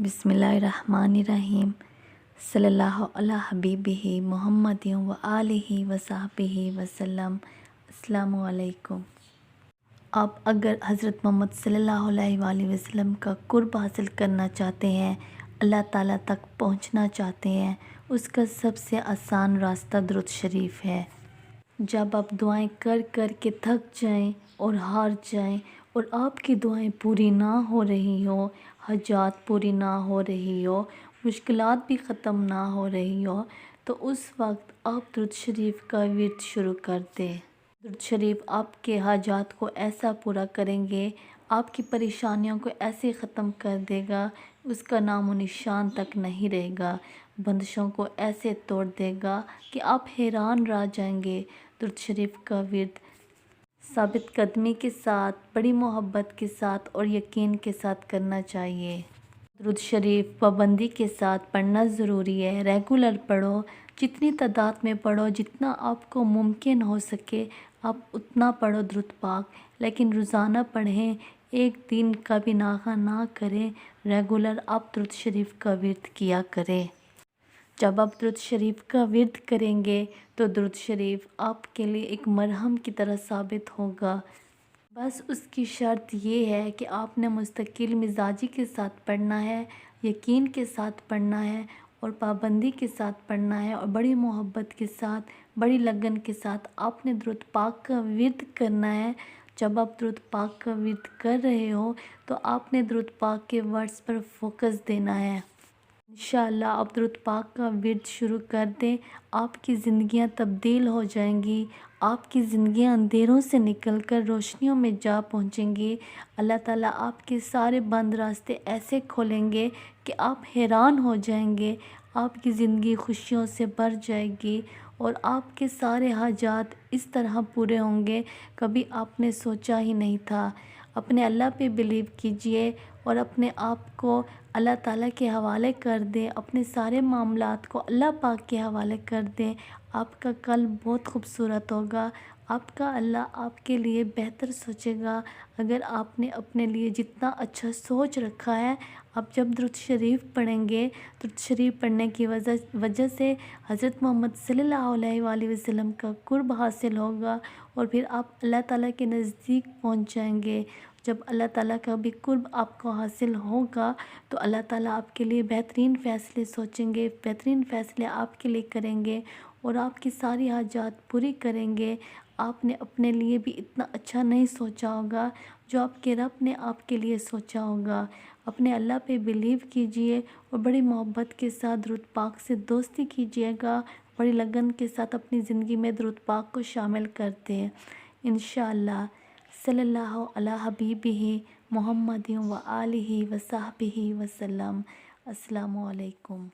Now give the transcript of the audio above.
बिस्मिल्लाहिर्रहमानिर्रहीम। सल्लल्लाहु अला हबीबिही मुहम्मदिन व आलिही व सहबिही वसल्लम। अस्सलामु अलैकुम। आप अगर हज़रत मोहम्मद सल्लल्लाहु अलैहि वसल्लम का कुर्ब हासिल करना चाहते हैं, अल्लाह ताला तक पहुंचना चाहते हैं, उसका सबसे आसान रास्ता दुरूद शरीफ है। जब आप दुआएं कर कर के थक जाएं और हार जाएं और आपकी दुआएं पूरी ना हो रही हो, हाजात पूरी ना हो रही हो, मुश्किलात भी ख़त्म ना हो रही हो, तो उस वक्त आप दुरूद शरीफ का विर्द शुरू कर दें। दुरूद शरीफ आपके हाजात को ऐसा पूरा करेंगे, आपकी परेशानियों को ऐसे ख़त्म कर देगा, उसका नामो निशान तक नहीं रहेगा। बंदिशों को ऐसे तोड़ देगा कि आप हैरान रह जाएंगे। दुरूद शरीफ का विर्द साबित कदमी के साथ, बड़ी मोहब्बत के साथ और यकीन के साथ करना चाहिए। दुरूद शरीफ पाबंदी के साथ पढ़ना ज़रूरी है। रेगुलर पढ़ो, जितनी तादाद में पढ़ो, जितना आपको मुमकिन हो सके आप उतना पढ़ो दुरूद पाक, लेकिन रोज़ाना पढ़ें, एक दिन का भी नागा ना करें। रेगुलर आप दुरूद शरीफ का विर्द किया करें। जब आप दुरूद शरीफ का विर्द करेंगे तो दुरूद शरीफ आपके लिए एक मरहम की तरह साबित होगा। बस उसकी शर्त ये है कि आपने मुस्तकिल मिजाजी के साथ पढ़ना है, यकीन के साथ पढ़ना है और पाबंदी के साथ पढ़ना है और बड़ी मोहब्बत के साथ, बड़ी लगन के साथ आपने दुरूद पाक का विर्द करना है। जब आप दुरूद पाक का विर्द कर रहे हो तो आपने दुरूद पाक के वर्ड्स पर फोकस देना है। इंशाअल्लाह आप दुरूद पाक का विर्द शुरू कर दें, आपकी ज़िंदगियां तब्दील हो जाएंगी, आपकी ज़िंदगियां अंधेरों से निकलकर रोशनियों में जा पहुंचेंगी। अल्लाह ताला आपके सारे बंद रास्ते ऐसे खोलेंगे कि आप हैरान हो जाएंगे, आपकी ज़िंदगी खुशियों से भर जाएगी और आपके सारे हाजात इस तरह पूरे होंगे कभी आपने सोचा ही नहीं था। अपने अल्लाह पे बिलीव कीजिए और अपने आप को अल्लाह ताला के हवाले कर दें, अपने सारे मामलात को अल्लाह पाक के हवाले कर दें। आपका कल बहुत खूबसूरत होगा, आपका अल्लाह आपके लिए बेहतर सोचेगा। अगर आपने अपने लिए जितना अच्छा सोच रखा है, आप जब दुरूद शरीफ पढ़ेंगे, दुरूद शरीफ पढ़ने की वजह से हज़रत मोहम्मद सल्लल्लाहु अलैहि वसल्लम का कुर्ब हासिल होगा और फिर आप अल्लाह ताला के नज़दीक पहुंच जाएंगे। जब अल्लाह ताला का भी कुर्ब आपको हासिल होगा तो अल्लाह ताला आपके लिए बेहतरीन फ़ैसले सोचेंगे, बेहतरीन फ़ैसले आपके लिए करेंगे और आपकी सारी हाजात पूरी करेंगे। आपने अपने लिए भी इतना अच्छा नहीं सोचा होगा जो आपके रब ने आपके लिए सोचा होगा। अपने अल्लाह पे बिलीव कीजिए और बड़ी मोहब्बत के साथ दुरूद पाक से दोस्ती कीजिएगा। बड़ी लगन के साथ अपनी ज़िंदगी में दुरूद पाक को शामिल करते हैं। इंशाअल्लाह। सल्लल्लाहु अला हबीबिही मुहम्मदिन व आलिही व सहबिही वसल्लम। अस्सलामु अलैकुम।